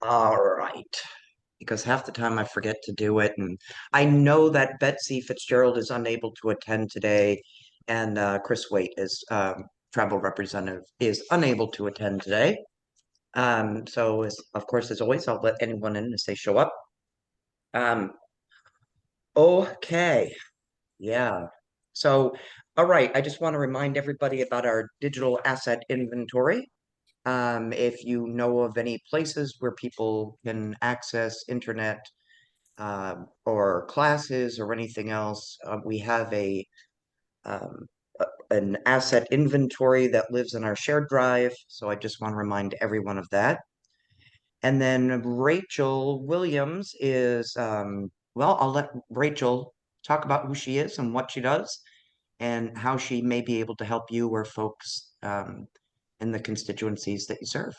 All right. Because half the time I forget to do it. And I know that Betsy Fitzgerald is unable to attend today, and Chris Waite is travel representative is unable to attend today. So of course, as always, I'll let anyone in as they show up. Um, okay, yeah. So, all right, I just want to remind everybody about our digital asset inventory. If you know of any places where people can access internet or classes or anything else, we have um, an asset inventory that lives in our shared drive. So I just want to remind everyone of that. And then Rachel Williams is, well, I'll let Rachel talk about who she is and what she does and how she may be able to help you or folks in the constituencies that you serve.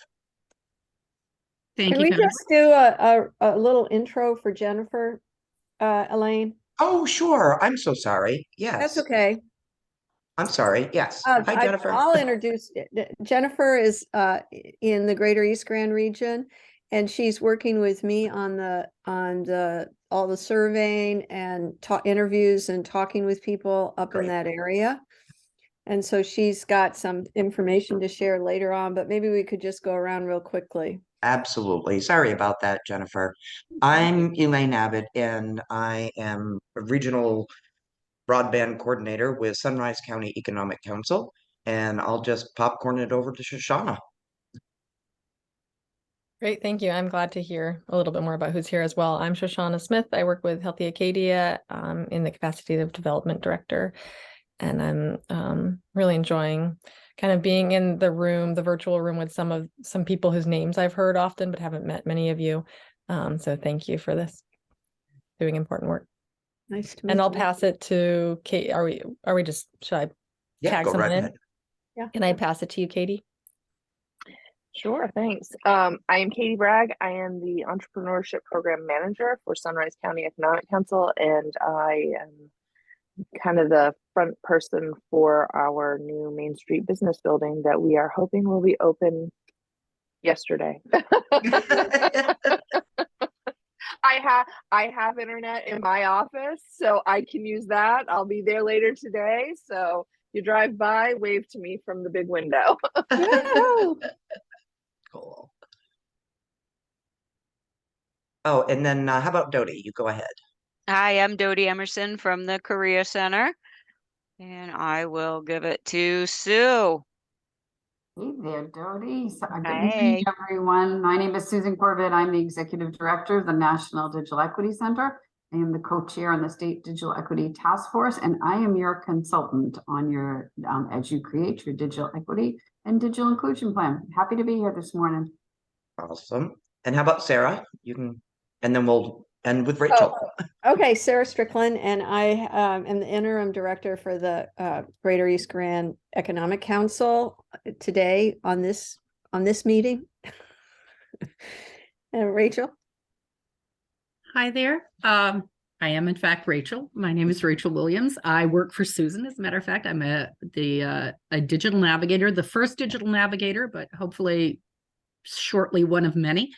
Thank Can you, we Jennifer. just do a little intro for Jennifer, Elaine? Oh, sure. I'm so sorry. That's Yes. okay. I'm sorry. Yes. Hi, Jennifer. I'll introduce Jennifer is in the Greater East Grand region, and she's working with me on the all the surveying and interviews and talking with people up in Great. that area. And so she's got some information to share later on, but maybe we could just go around real quickly. Absolutely. Sorry about that, Jennifer. I'm Elaine Abbott, and I am a regional broadband coordinator with Sunrise County Economic Council, and I'll just popcorn it over to Shoshana. Great, thank you. I'm glad to hear a little bit more about who's here as well. I'm Shoshana Smith. I work with Healthy Acadia in the capacity of development director, and I'm really enjoying kind of being in the room, the virtual room with some people whose names I've heard often but haven't met many of you. So thank you for this, doing important work. Nice to meet And I'll you. pass it to Kate. Are we just, should I tag Go someone right in? ahead. Yeah. Can I pass it to you, Katie? Sure, thanks. I am Katie Bragg. I am the Entrepreneurship Program Manager for Sunrise County Economic Council, and I am kind of the front person for our new Main Street business building that we are hoping will be open yesterday. I have internet in my office, so I can use that. I'll be there later today, so you drive by, wave to me from the big window. Cool. Oh, and then how about Dodie? You go ahead. Hi, I'm Dodie Emerson from the Career Center, and I will give it to Sue. Hey there, Dodie. Good Hey. morning, everyone. My name is Susan Corbett. I'm the Executive Director of the National Digital Equity Center. I am the co-chair on the State Digital Equity Task Force, and I am your consultant on your as you create your digital equity and digital inclusion plan. Happy to be here this morning. Awesome. And how about Sarah? You can, and then we'll end with Rachel. Okay, Sarah Strickland, and I am the interim director for the Greater East Grand Economic Council today on this meeting. And Rachel. Hi there. I am in fact Rachel. My name is Rachel Williams. I work for Susan. As a matter of fact, I'm a digital navigator, the first digital navigator, but hopefully shortly one of many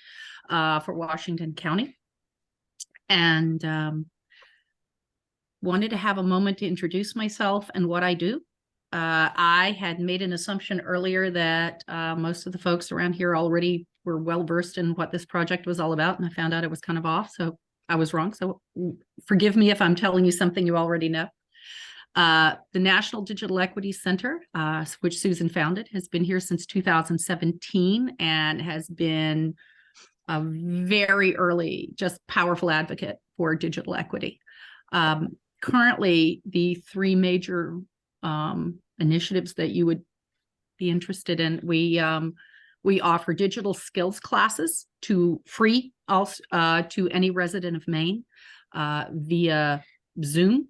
for Washington County. And wanted to have a moment to introduce myself and what I do. I had made an assumption earlier that most of the folks around here already were well versed in what this project was all about, and I found out it was kind of off, so I was wrong. So forgive me if I'm telling you something you already know. The National Digital Equity Center, which Susan founded, has been here since 2017 and has been a very early, just powerful advocate for digital equity. Currently, the three major initiatives that you would be interested in, we offer digital skills classes to free also to any resident of Maine via Zoom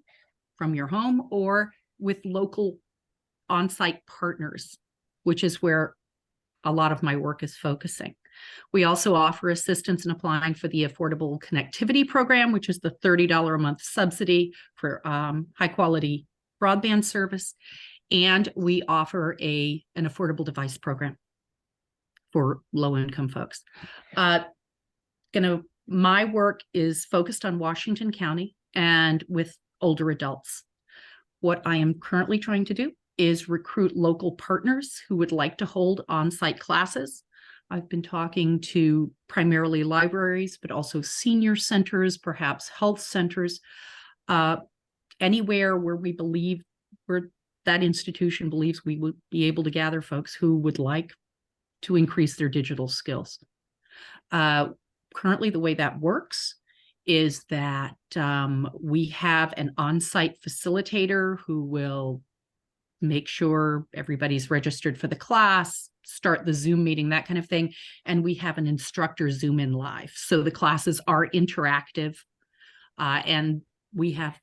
from your home or with local on-site partners, which is where a lot of my work is focusing. We also offer assistance in applying for the Affordable Connectivity Program, which is the $30 a month subsidy for high quality broadband service. And we offer an affordable device program for low income folks. my work is focused on Washington County and with older adults. What I am currently trying to do is recruit local partners who would like to hold on-site classes. I've been talking to primarily libraries, but also senior centers, perhaps health centers, anywhere where we believe, where that institution believes we would be able to gather folks who would like to increase their digital skills. Currently, the way that works is that we have an on-site facilitator who will make sure everybody's registered for the class, start the Zoom meeting, that kind of thing. And we have an instructor Zoom in live. So the classes are interactive. And we have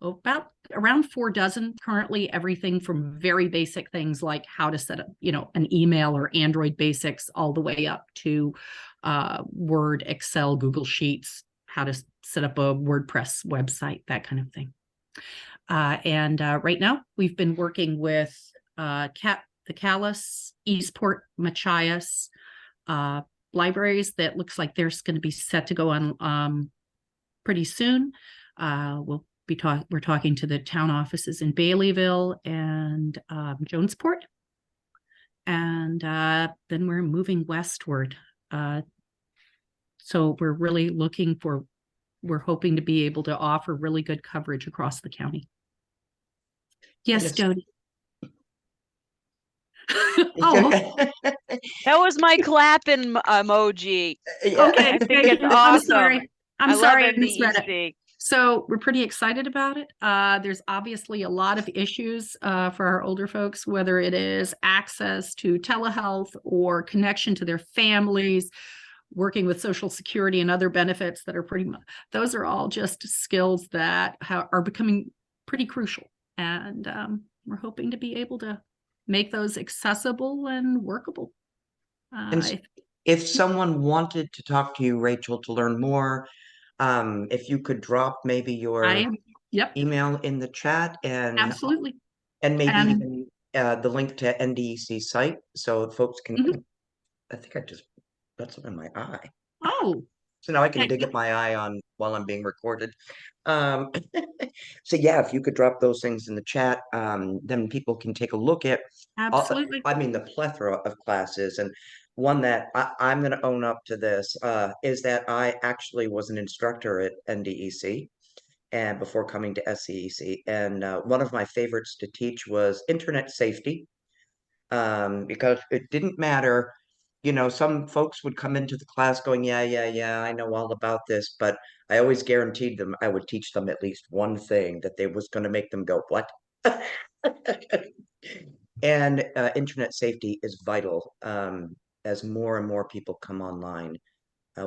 about around 4 dozen currently, everything from very basic things like how to set up, an email or Android basics, all the way up to Word, Excel, Google Sheets, how to set up a WordPress website, that kind of thing. And right now we've been working with the Calais, Eastport, Machias libraries that looks like there's going to be set to go on pretty soon. We're talking to the town offices in Baileyville and Jonesport. And then we're moving westward. So we're really we're hoping to be able to offer really good coverage across the county. Yes, Jody. Oh, That was my clapping emoji. okay. I think it's I'm awesome. sorry. I love sorry I misread it. NDEC. So we're pretty excited about it. There's obviously a lot of issues for our older folks, whether it is access to telehealth or connection to their families, working with Social Security and other benefits that are those are all just skills that are becoming pretty crucial. And we're hoping to be able to make those accessible and workable. And if someone wanted to talk to you, Rachel, to learn more, if you could drop maybe your Yep, email in the chat and absolutely. maybe And- even the link to NDEC site so folks can. Mhm. I think I just got something in my eye. Oh, So now I can okay. dig at my eye on while I'm being recorded. So yeah, if you could drop those things in the chat, then people can take a look at Absolutely. I mean the plethora of classes. And one that I'm going to own up to this is that I actually was an instructor at NDEC and before coming to SCEC. And one of my favorites to teach was internet safety, because it didn't matter. Some folks would come into the class going, yeah, I know all about this, but I always guaranteed them I would teach them at least one thing that they was going to make them go, what? And internet safety is vital as more and more people come online.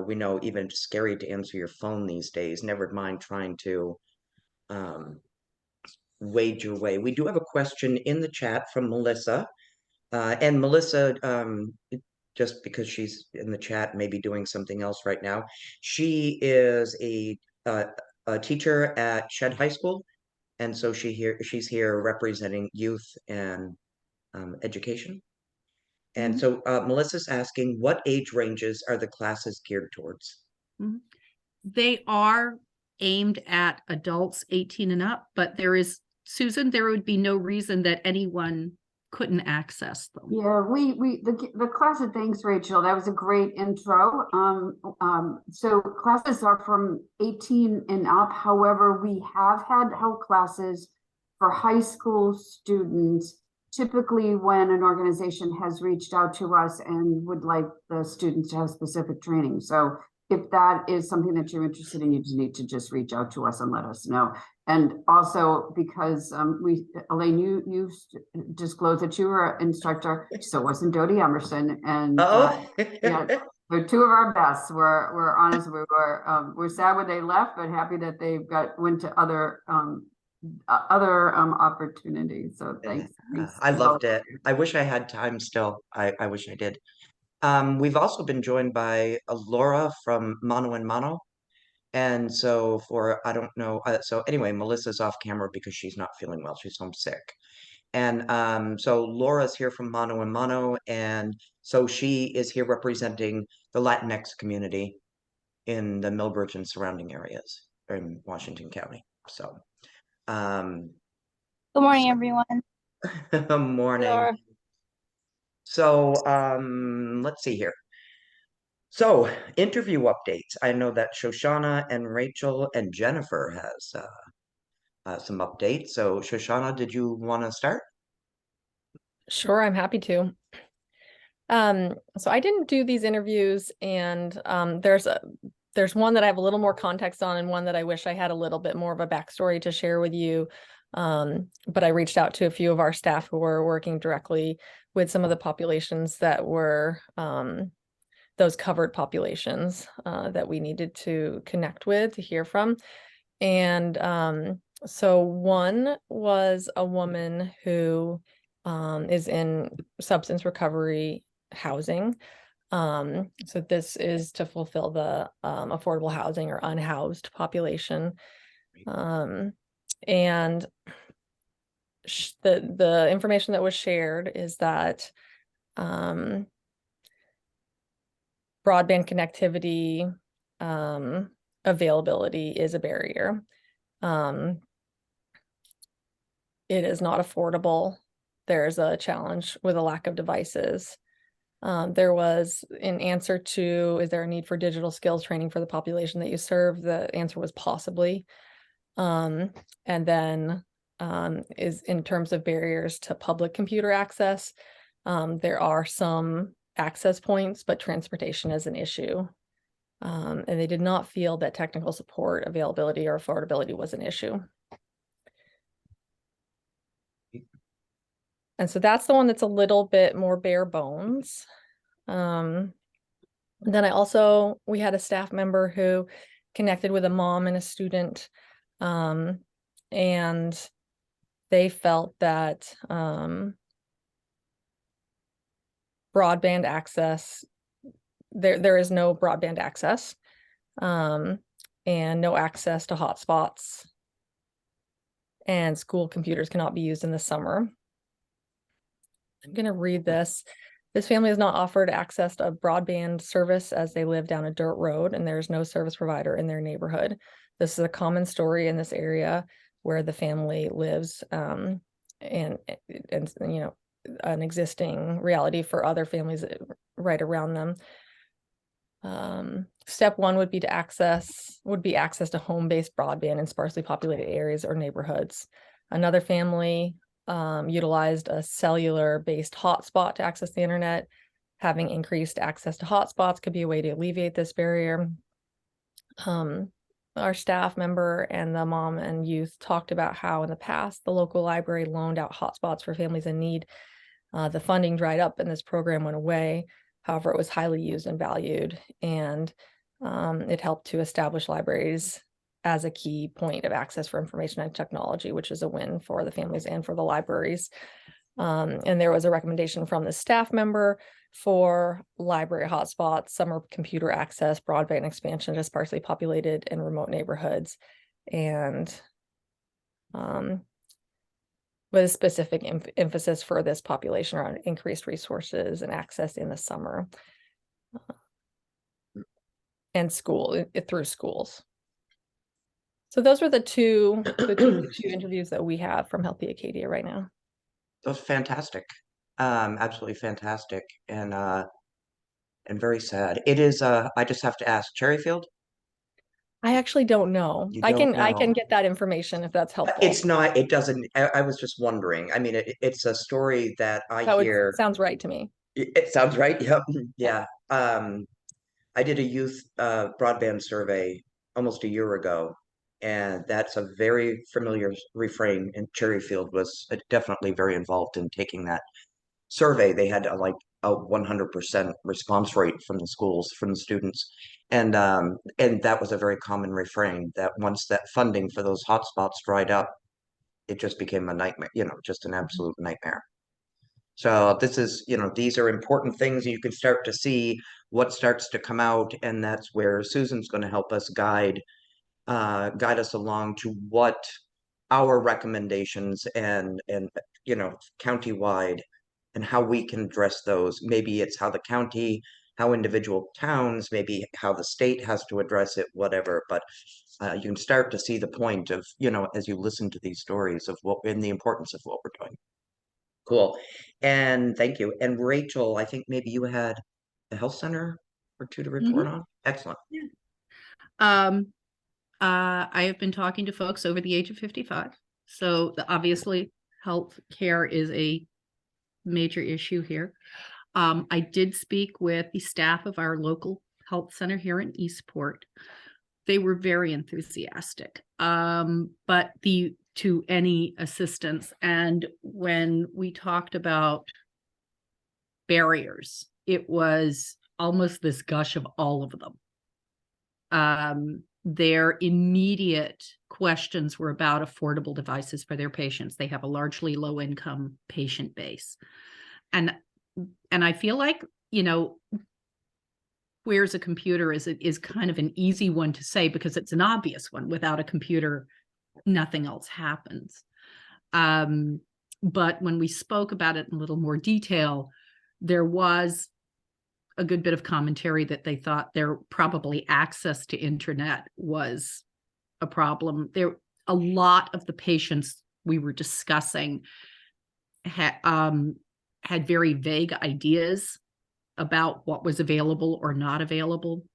We know even it's scary to answer your phone these days, never mind trying to wade your way. We do have a question in the chat from Melissa. And Melissa, just because she's in the chat, maybe doing something else right now, she is a teacher at Shed High School, and so she's here representing youth and education. And so Melissa's asking, what age ranges are the classes geared towards? They are aimed at adults 18 and up, but Susan, there would be no reason that anyone couldn't access them. Yeah, the class, thanks, Rachel. That was a great intro. So classes are from 18 and up. However, we have had health classes for high school students, typically when an organization has reached out to us and would like the students to have specific training. So if that is something that you're interested in, you just need to just reach out to us and let us know. And also because Elaine, you disclosed that you were an instructor, so wasn't Dodie Emerson. And yeah, they're two of our best. We're honest. We're sad when they left, but happy that they went to other opportunities. So thanks. I loved it. I wish I had time still. I wish I did. We've also been joined by Laura from Mano and Mano. And so I don't know. So anyway, Melissa's off camera because she's not feeling well. She's homesick. And so Laura's here from Mano and Mano. And so she is here representing the Latinx community. in the Millbridge and surrounding areas in Washington County. So, um, Good morning, everyone. morning. Laura. So, let's see here. So, interview updates. I know that Shoshana and Rachel and Jennifer has some updates. So, Shoshana, did you want to start? Sure, I'm happy to. So I didn't do these interviews, and there's one that I have a little more context on and one that I wish I had a little bit more of a backstory to share with you. But I reached out to a few of our staff who were working directly with some of the populations that were those covered populations that we needed to connect with, to hear from. And so one was a woman who is in substance recovery housing. So this is to fulfill the affordable housing or unhoused population. And the information that was shared is that broadband connectivity availability is a barrier. It is not affordable. There's a challenge with a lack of devices. There was an answer to, is there a need for digital skills training for the population that you serve? The answer was possibly. And then is in terms of barriers to public computer access, there are some access points, but transportation is an issue. And they did not feel that technical support, availability, or affordability was an issue. And so that's the one that's a little bit more bare bones. Then we had a staff member who connected with a mom and a student, and they felt that broadband access, there is no broadband access, and no access to hotspots, and school computers cannot be used in the summer. I'm going to read this. This family is not offered access to a broadband service as they live down a dirt road and there's no service provider in their neighborhood. This is a common story in this area where the family lives, and you know, an existing reality for other families right around them. Step one would be access to home-based broadband in sparsely populated areas or neighborhoods. Another family utilized a cellular-based hotspot to access the internet. Having increased access to hotspots could be a way to alleviate this barrier. Our staff member and the mom and youth talked about how in the past the local library loaned out hotspots for families in need. The funding dried up and this program went away. However, it was highly used and valued, and it helped to establish libraries as a key point of access for information and technology, which is a win for the families and for the libraries. And there was a recommendation from the staff member for library hotspots, summer computer access, broadband expansion to sparsely populated and remote neighborhoods, and with a specific emphasis for this population around increased resources and access in the summer and through schools. So those were the two interviews that we have from Healthy Acadia right now. That was fantastic. Absolutely fantastic. And very sad. It is, I just have to ask, Cherryfield? I actually don't know. You I don't can know. get that information if that's helpful. It's not, it doesn't, I was just wondering. I mean, it's a story that I hear. Sounds right to me. It sounds right. Yep. Yeah. I did a youth broadband survey almost a year ago, and that's a very familiar refrain. And Cherryfield was definitely very involved in taking that survey. They had like a 100% response rate from the schools, from the students, and that was a very common refrain. That once that funding for those hotspots dried up, it just became a nightmare. You know, just an absolute nightmare. So this is, you know, these are important things. You can start to see what starts to come out, and that's where Susan's going to help us guide us along to what our recommendations and you know, countywide, and how we can address those. Maybe it's how the county how individual towns, maybe how the state has to address it, whatever. But you can start to see the point of, as you listen to these stories of what and the importance of what we're doing. Cool. And thank you. And Rachel, I think maybe you had the health center or two to report on. Excellent. I have been talking to folks over the age of 55. So obviously health care is a major issue here. I did speak with the staff of our local health center here in Eastport. They were very enthusiastic, but to any assistance. And when we talked about barriers, it was almost this gush of all of them. Their immediate questions were about affordable devices for their patients. They have a largely low-income patient base. And I feel like, where's a computer is kind of an easy one to say because it's an obvious one. Without a computer, nothing else happens. But when we spoke about it in a little more detail, there was a good bit of commentary that they thought their probably access to internet was a problem. A lot of the patients we were discussing had very vague ideas about what was available or not available.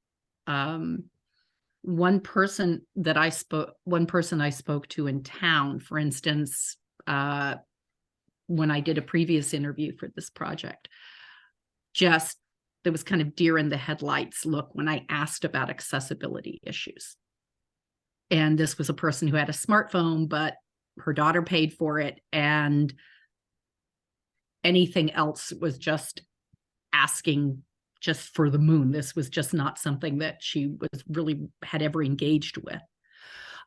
One person I spoke to in town, for instance, when I did a previous interview for this project, there was kind of deer in the headlights look when I asked about accessibility issues. And this was a person who had a smartphone, but her daughter paid for it, and anything else was just asking just for the moon. This was just not something that she had ever engaged with.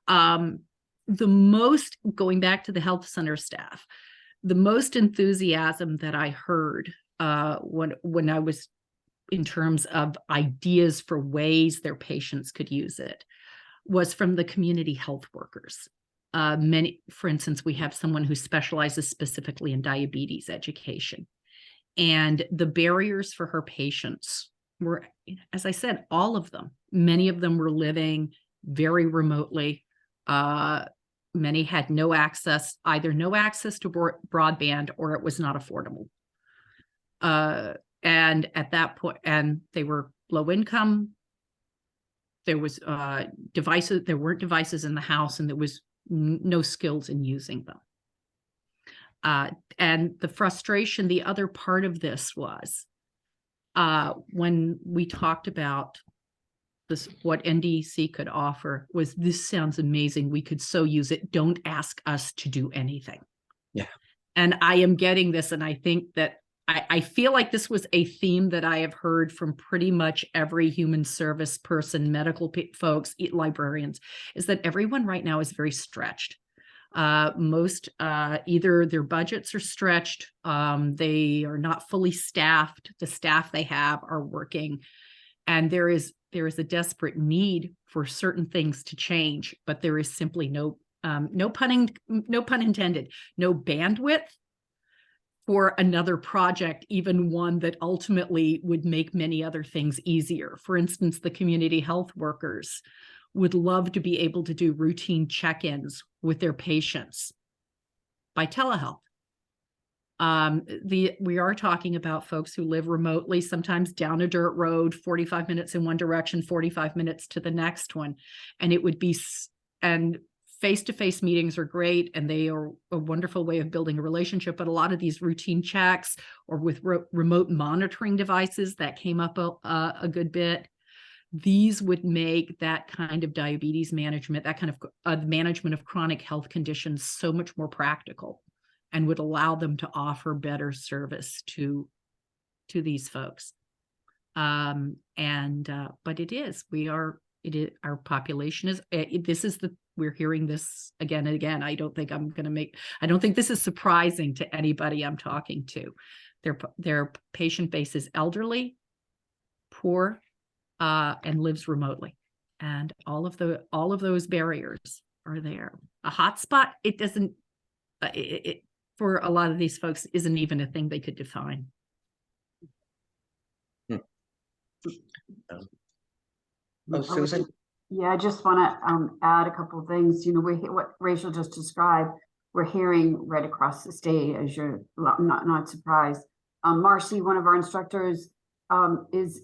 Going back to the health center staff, the most enthusiasm that I heard when I was in terms of ideas for ways their patients could use it was from the community health workers. For instance, we have someone who specializes specifically in diabetes education. And the barriers for her patients were, as I said, all of them. Many of them were living very remotely. Many had either no access to broadband, or it was not affordable. And at that point, and they were low income. There was devices. There weren't devices in the house, and there was no skills in using them. And the frustration, the other part of this was when we talked about this, what NDEC could offer was, this sounds amazing. We could so use it. Don't ask us to do anything. Yeah. And I am getting this, and I think that I feel like this was a theme that I have heard from pretty much every human service person, medical folks, librarians, is that everyone right now is very stretched. Most either their budgets are stretched, they are not fully staffed, the staff they have are working, and there is a desperate need for certain things to change, but there is simply no pun intended, no bandwidth for another project, even one that ultimately would make many other things easier. For instance, the community health workers would love to be able to do routine check-ins with their patients by telehealth. We are talking about folks who live remotely, sometimes down a dirt road, 45 minutes in one direction, 45 minutes to the next one. And it would be, and face-to-face meetings are great, and they are a wonderful way of building a relationship. But a lot of these routine checks, or with remote monitoring devices that came up a good bit, these would make that kind of diabetes management, that kind of management of chronic health conditions, so much more practical, and would allow them to offer better service to these folks. But our population is, we're hearing this again and again. I don't think this is surprising to anybody I'm talking to. Their patient base is elderly, poor, and lives remotely. And all of those barriers are there. A hotspot, for a lot of these folks, isn't even a thing they could define. Oh, Susan? Yeah, I just want to add a couple of things. You know, what Rachel just described, we're hearing right across the state, as you're not surprised. Marcy, one of our instructors, is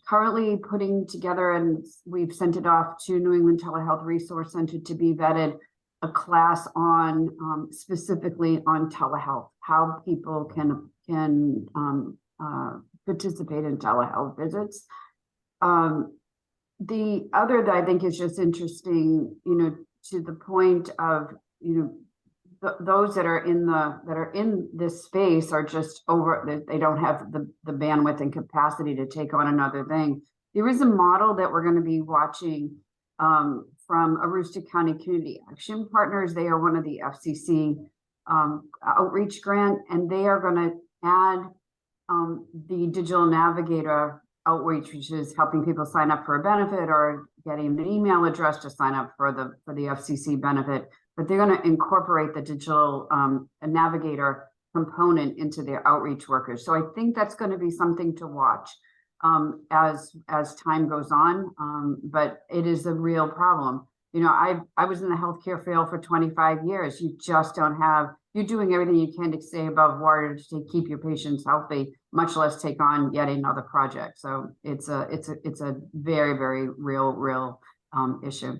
currently putting together, and we've sent it off to New England Telehealth Resource Center to be vetted, a class on specifically on telehealth, how people can participate in telehealth visits. The other that I think is just interesting, you know, to the point of, you know, those that are in this space are just they don't have the bandwidth and capacity to take on another thing. There is a model that we're going to be watching from Aroostook County Community Action Partners. They are one of the FCC outreach grant, and they are going to add the digital navigator outreach, which is helping people sign up for a benefit or getting an email address to sign up for the FCC benefit. But they're going to incorporate the digital navigator component into their outreach workers. So I think that's going to be something to watch as time goes on. But it is a real problem. You know, I was in the healthcare field for 25 years. You just don't have, you're doing everything you can to stay above water to keep your patients healthy, much less take on yet another project. So it's a very, very real issue.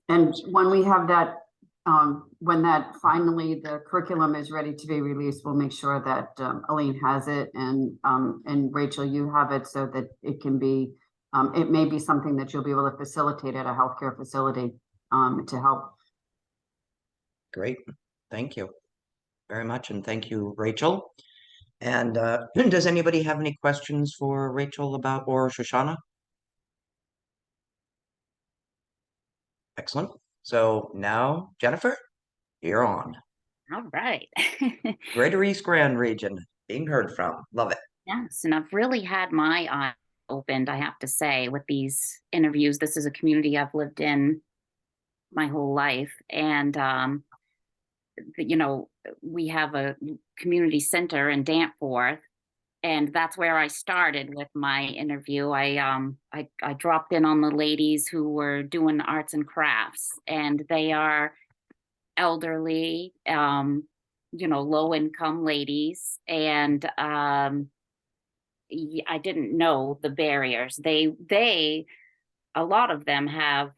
And when we have that, when that finally the curriculum is ready to be released, we'll make sure that Aline has it and Rachel, you have it, so that it can be, it may be something that you'll be able to facilitate at a healthcare facility to help. Great, thank you very much, and thank you, Rachel. And does anybody have any questions for Rachel about or Shoshana? Excellent. So now, Jennifer, you're on. All right. Greater East Grand region, being heard from. Love it. Yes, and I've really had my eye opened, I have to say, with these interviews. This is a community I've lived in my whole life. And, you know, we have a community center in Danforth, and that's where I started with my interview. I dropped in on the ladies who were doing arts and crafts, and they are elderly, you know, low income ladies. And I didn't know the barriers. They a lot of them have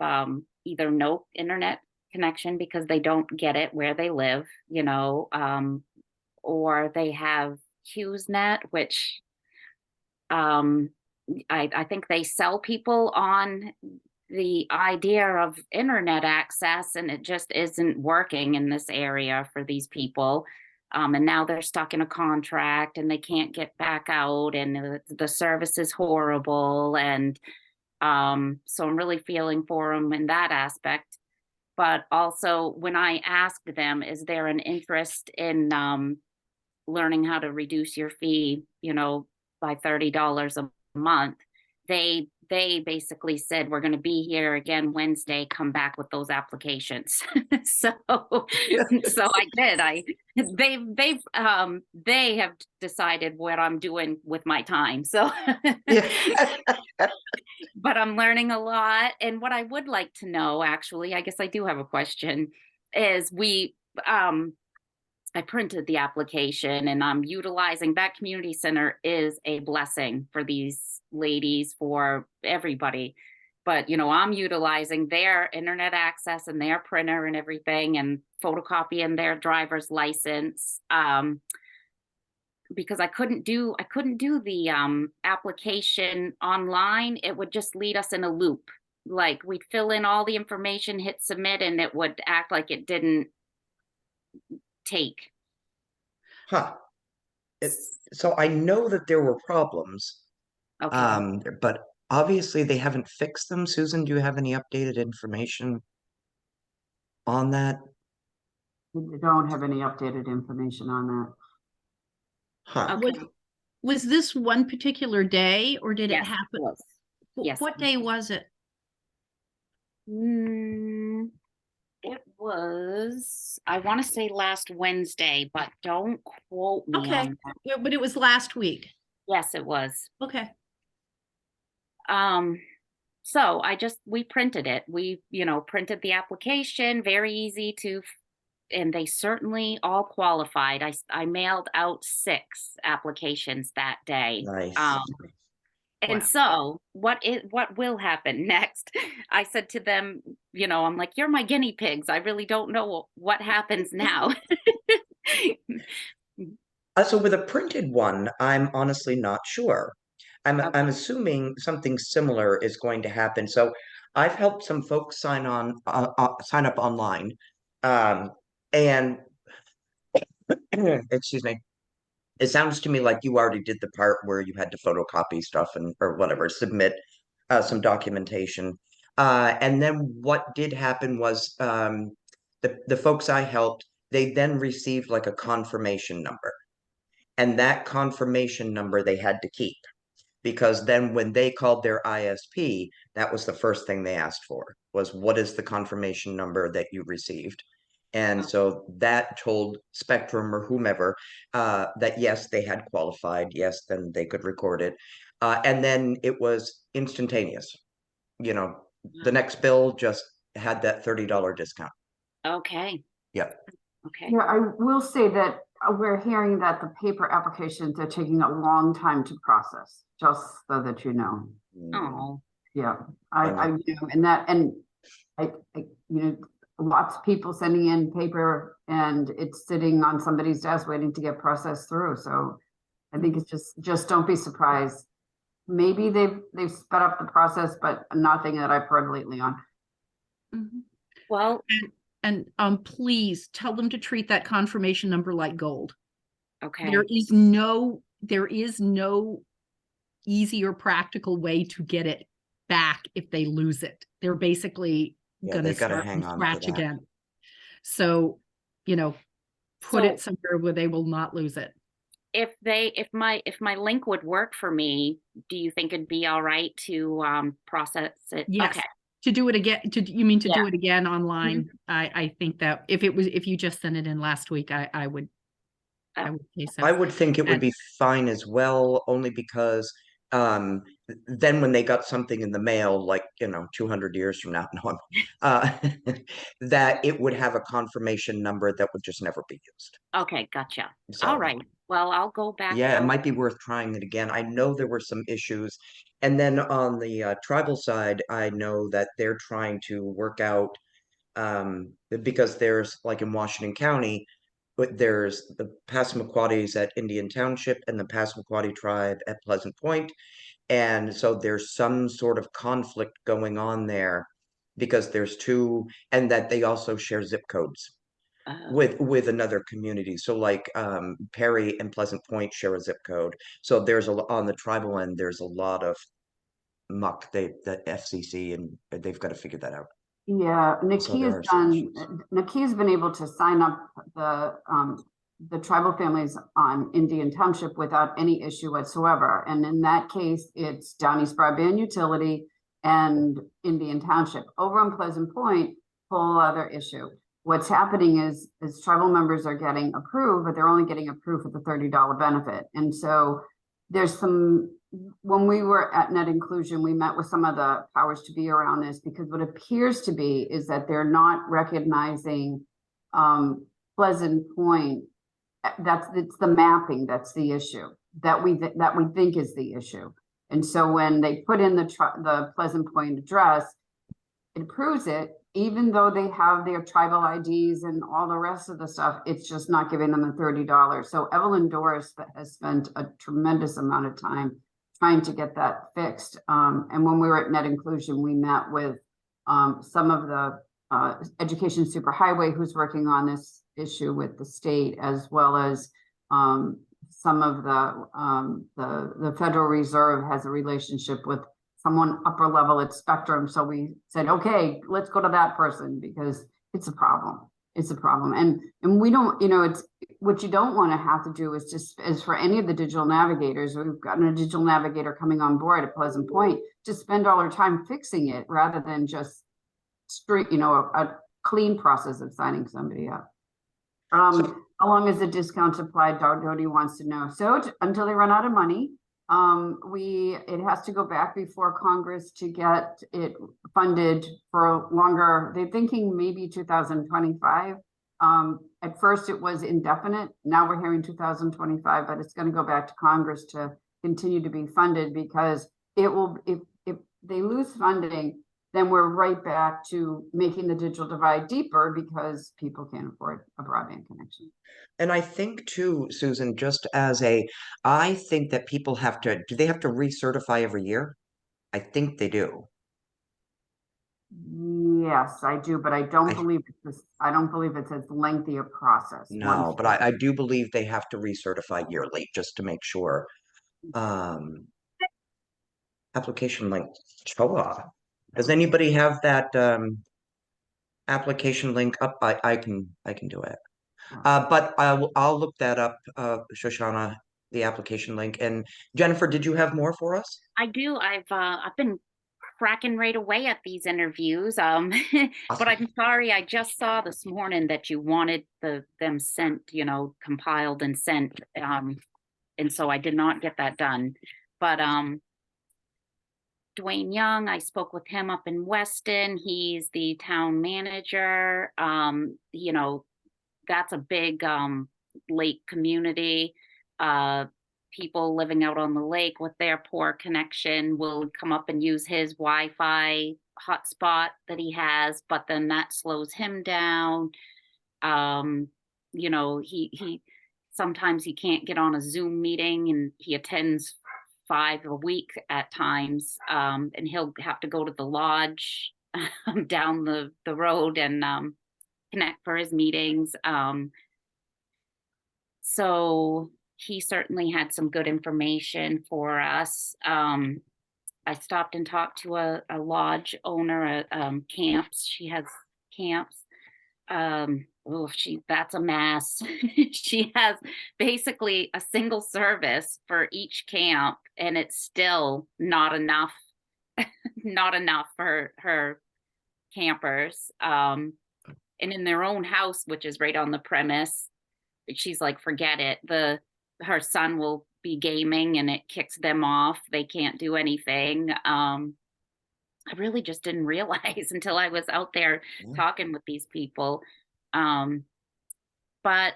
either no internet connection because they don't get it where they live, you know, or they have HughesNet, which I think they sell people on the idea of internet access, and it just isn't working in this area for these people. And now they're stuck in a contract and they can't get back out, and the service is horrible. And so I'm really feeling for them in that aspect. But also when I asked them, is there an interest in learning how to reduce your fee, you know, by $30 a month, they basically said, we're going to be here again Wednesday, come back with those applications. so I did. They have decided what I'm doing with my time. So but I'm learning a lot. And what I would like to know, actually, I guess I do have a question, is I printed the application, and I'm utilizing that community center is a blessing for these ladies, for everybody. But, you know, I'm utilizing their internet access and their printer and everything, and photocopying their driver's license, because I couldn't do the application online. It would just lead us in a loop. Like, we'd fill in all the information, hit submit, and it would act like it didn't take. Huh. So I know that there were problems, Okay. but obviously they haven't fixed them. Susan, do you have any updated information on that? We don't have any updated information on that. Huh. Okay. Was this one particular day, or did it Yes, happen? was. Yes. What day was it? It was, I want to say last Wednesday, but don't quote me Okay. on that. But it was last week. Yes, it was. Okay. So we printed it. We, printed the application, very easy to, and they certainly all qualified. I mailed out 6 applications that day. Nice. And so what will happen next? I said to them, I'm like, you're my guinea pigs. I really don't know what happens now. So with a printed one, I'm honestly not sure. I'm assuming something similar is going to happen. So I've helped some folks sign up online, and excuse me. It sounds to me like you already did the part where you had to photocopy stuff or whatever, submit some documentation. And then what did happen was the folks I helped, they then received like a confirmation number. And that confirmation number they had to keep, because then when they called their ISP, that was the first thing they asked for, was what is the confirmation number that you received? And so that told Spectrum or whomever that yes, they had qualified. Yes, then they could record it. And then it was instantaneous. The next bill just had that $30 discount. Okay. Yep. Okay. Yeah, I will say that we're hearing that the paper applications are taking a long time to process, just so that you know. Oh. Yeah, I and lots of people sending in paper and it's sitting on somebody's desk waiting to get processed through. So I think it's just don't be surprised. Maybe they've sped up the process, but nothing that I've heard lately on. Mm-hmm. Well, and please tell them to treat that confirmation number like gold. Okay. There is no easy or practical way to get it back if they lose it. They're basically gonna start from scratch again. So, put it somewhere where they will not lose it. If my link would work for me, do you think it'd be all right to process it? Yes. Okay. To do it again, do it again online? Mm-hmm. I think that if you just sent it in last week, I would say so. I would think it would be fine as well, only because then when they got something in the mail, like 200 years from now, that it would have a confirmation number that would just never be used. Okay, gotcha. So, all right. Well, I'll go back. Yeah, it might be worth trying it again. I know there were some issues. And then on the tribal side, I know that they're trying to work out because there's like in Washington County, but there's the Passamaquoddies at Indian Township and the Passamaquoddy tribe at Pleasant Point. And so there's some sort of conflict going on there because there's two, and that they also share zip codes with another community. So like Perry and Pleasant Point share a zip code. So there's on the tribal end, there's a lot of muck, the FCC, and they've got to figure that out. Yeah, Naki's been able to sign up the tribal families on Indian Township without any issue whatsoever. And in that case, it's Down East Broadband Utility and Indian Township. Over on Pleasant Point, whole other issue. What's happening is tribal members are getting approved, but they're only getting approved for the $30 benefit. And so there's when we were at Net Inclusion, we met with some of the powers to be around this, because what appears to be is that they're not recognizing Pleasant Point. It's the mapping that's the issue that we think is the issue. And so when they put in the Pleasant Point address, it approves it, even though they have their tribal IDs and all the rest of the stuff. It's just not giving them the $30. So Evelyn Doris has spent a tremendous amount of time trying to get that fixed. And when we were at Net Inclusion, we met with some of the education superhighway who's working on this issue with the state, as well as some of the Federal Reserve has a relationship with someone upper level at Spectrum. So we said, okay, let's go to that person, because it's a problem. It's a problem. And we don't, it's what you don't want to have to do is just as for any of the digital navigators, we've gotten a digital navigator coming on board at Pleasant Point to spend all our time fixing it rather than just straight, a clean process of signing somebody up. How long is the discount applied? Doty wants to know. So until they run out of money, it has to go back before Congress to get it funded for longer. They're thinking maybe 2025. At first it was indefinite. Now we're hearing 2025, but it's going to go back to Congress to continue to be funded, because it will, if they lose funding, then we're right back to making the digital divide deeper because people can't afford a broadband connection. And I think too, Susan, I think that people do they have to recertify every year? I think they do. Yes, I do, but I don't believe it's as lengthy a process. No, but I do believe they have to recertify yearly just to make sure. Application link, CHOA. Does anybody have that application link up? I can do it. But I'll look that up, Shoshana, the application link. And Jennifer, did you have more for us? I do. I've been cracking right away at these interviews. But Awesome. I'm sorry, I just saw this morning that you wanted them sent, compiled and sent. And so I did not get that done. But Dwayne Young, I spoke with him up in Weston. He's the town manager. That's a big lake community. People living out on the lake with their poor connection will come up and use his Wi-Fi hotspot that he has, but then that slows him down. He sometimes he can't get on a Zoom meeting, and he attends 5 a week at times, and he'll have to go to the lodge down the road and connect for his meetings. So he certainly had some good information for us. I stopped and talked to a lodge owner at camps. She has camps. That's a mess. She has basically a single service for each camp, and it's still not enough, not enough for her campers. And in their own house, which is right on the premise, she's like, forget it. Her son will be gaming and it kicks them off. They can't do anything. I really just didn't realize until I was out there talking with these people. But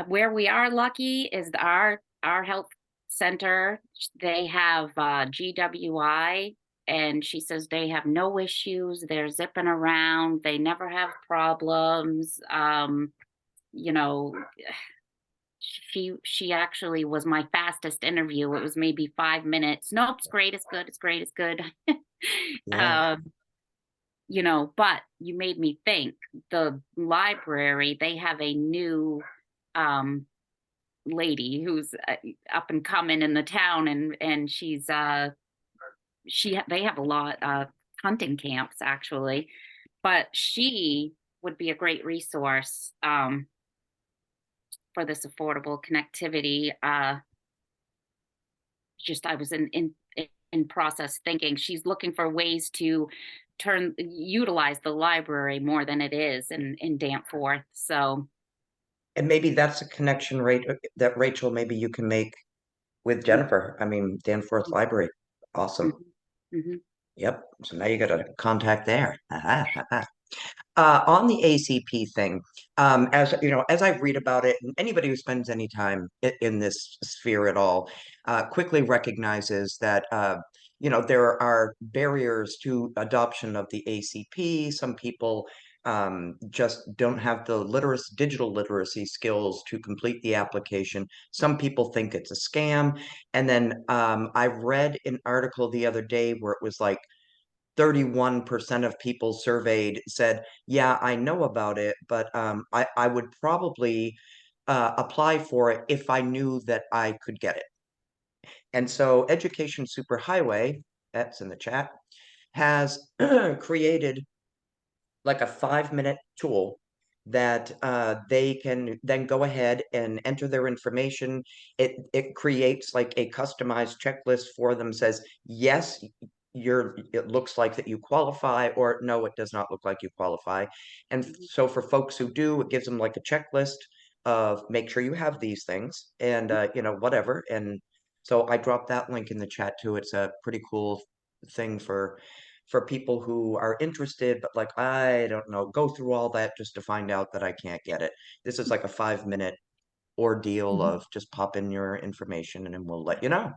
where we are lucky is our health center. They have GWI, and she says they have no issues. They're zipping around. They never have problems. She actually was my fastest interview. It was maybe 5 minutes. Nope, it's great, it's good, it's great, it's good. Yeah. But you made me think. The library, they have a new lady who's up and coming in the town, and she's they have a lot of hunting camps actually, but she would be a great resource for this affordable connectivity. I was in process thinking she's looking for ways to utilize the library more than it is in Danforth. So, And maybe that's a connection rate that Rachel, maybe you can make with Jennifer. I mean, Danforth Library. Awesome. mhm. Yep. So now you got a contact there. On the ACP thing, as you know, as I read about it, and anybody who spends any time in this sphere at all, quickly recognizes that there are barriers to adoption of the ACP. Some people just don't have the digital literacy skills to complete the application. Some people think it's a scam. And then I read an article the other day where it was like 31% of people surveyed said, yeah, I know about it, but I would probably apply for it if I knew that I could get it. And so Education Superhighway, that's in the chat, has created like a 5-minute tool that they can then go ahead and enter their information. It creates like a customized checklist for them, says, yes, it looks like that you qualify, or no, it does not look like you qualify. And so for folks who do, it gives them like a checklist of make sure you have these things and whatever. And So I dropped that link in the chat too. It's a pretty cool thing for people who are interested, but like, I don't know, go through all that just to find out that I can't get it. This is like a 5-minute ordeal Mhm. of just pop in your information and then we'll let you know.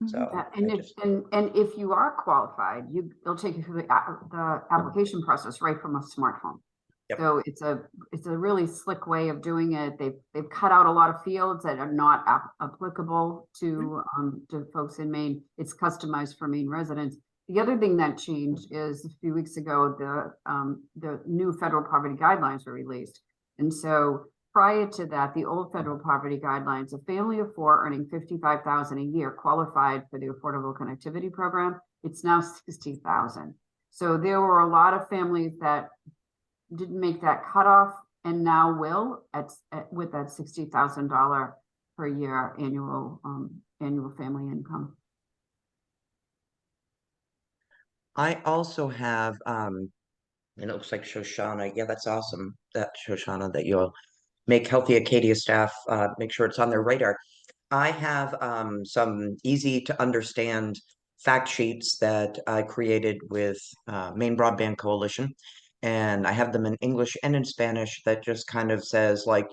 So Yeah, and I if, just, and if you are qualified, it'll take you through the application process right from a smartphone. Yep. So it's a really slick way of doing it. They've cut out a lot of fields that are not applicable to folks in Maine. It's customized for Maine residents. The other thing that changed is a few weeks ago, the new federal poverty guidelines were released. And so prior to that, the old federal poverty guidelines, a family of 4 earning $55,000 a year qualified for the Affordable Connectivity Program. It's now $60,000. So there were a lot of families that didn't make that cutoff and now will with that $60,000 per year annual family income. I also have, and it looks like Shoshana. Yeah, that's awesome. That Shoshana, that you'll make Healthy Acadia staff, make sure it's on their radar. I have some easy to understand fact sheets that I created with Maine Broadband Coalition. And I have them in English and in Spanish that just kind of says, like,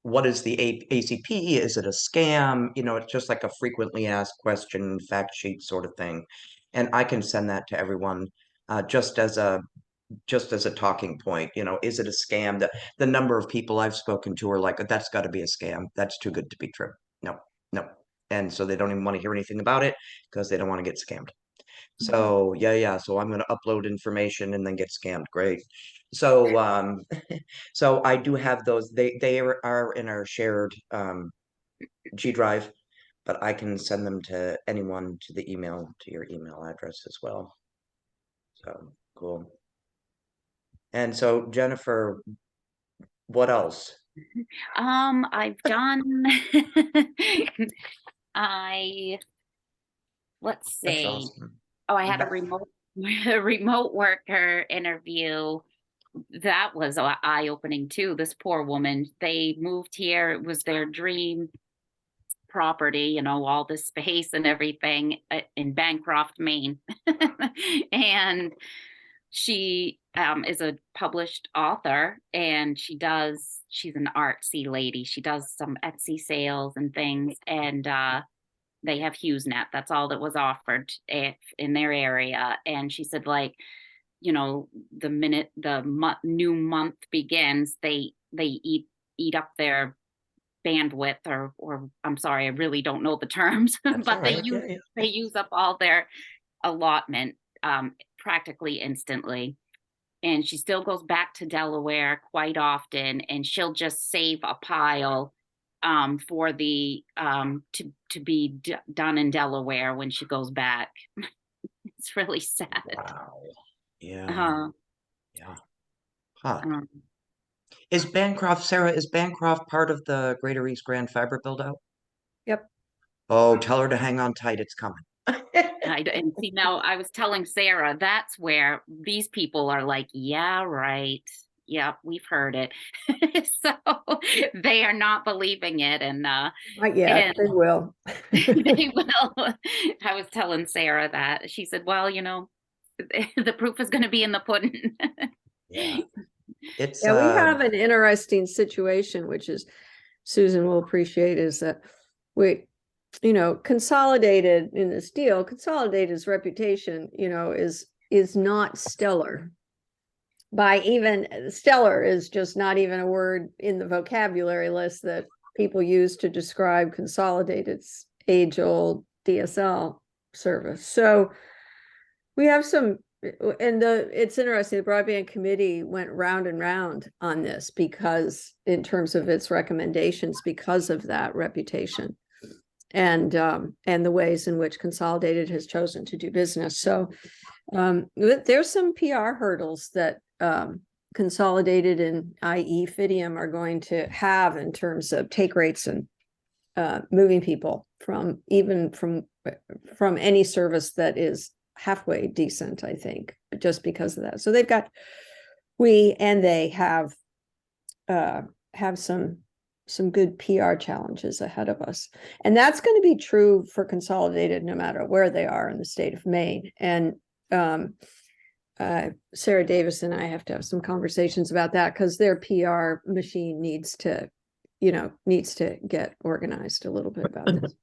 what is the ACP? Is it a scam? It's just like a frequently asked question fact sheet sort of thing. And I can send that to everyone just as a talking point. Is it a scam? The number of people I've spoken to are like, that's got to be a scam. That's too good to be true. No, no. And so they don't even want to hear anything about it because they don't want to get scammed. So yeah. So I'm going to upload information and then get scammed. Great. So so I do have those. They are in our shared G Drive, but I can send them to anyone to your email address as well. So cool. And so Jennifer, what else? I've done, let's That's see. awesome. Oh, I had a Yeah. remote worker interview. That was eye-opening too. This poor woman, they moved here. It was their dream property, all this space and everything in Bancroft, Maine. And she is a published author, and she's an artsy lady. She does some Etsy sales and things, and they have HughesNet. That's all that was offered in their area. And she said, like, the minute the new month begins, they eat up their bandwidth, or I'm sorry, I really don't know the terms, That's but all right. Yeah. they use up all their allotment practically instantly. And she still goes back to Delaware quite often, and she'll just save a pile for the to be done in Delaware when she goes back. It's really sad. Wow. Yeah. Uh, Yeah. Huh. um, Is Bancroft part of the Greater East Grand Fiber build out? Yep. Oh, tell her to hang on tight. It's coming. and see, now I was telling Sarah, that's where these people are like, yeah, right. Yep, we've heard it. So they are not believing it. And Not yet, they will. they will. I was telling Sarah that. She said, well, the proof is going to be in the pudding. Yeah. It's Yeah, we have an interesting situation, which is Susan will appreciate, is that we, Consolidated in this deal, Consolidated's reputation, is not stellar. Stellar is just not even a word in the vocabulary list that people use to describe Consolidated's age-old DSL service. So we have some, and it's interesting, the broadband committee went round and round on this because in terms of its recommendations, because of that reputation and the ways in which Consolidated has chosen to do business. So there's some PR hurdles that Consolidated and i.e. Fidium are going to have in terms of take rates and moving people from any service that is halfway decent, I think, just because of that. So they have some some good PR challenges ahead of us. And that's going to be true for Consolidated no matter where they are in the state of Maine. And Sarah Davis and I have to have some conversations about that because their PR machine needs to get organized a little bit about this.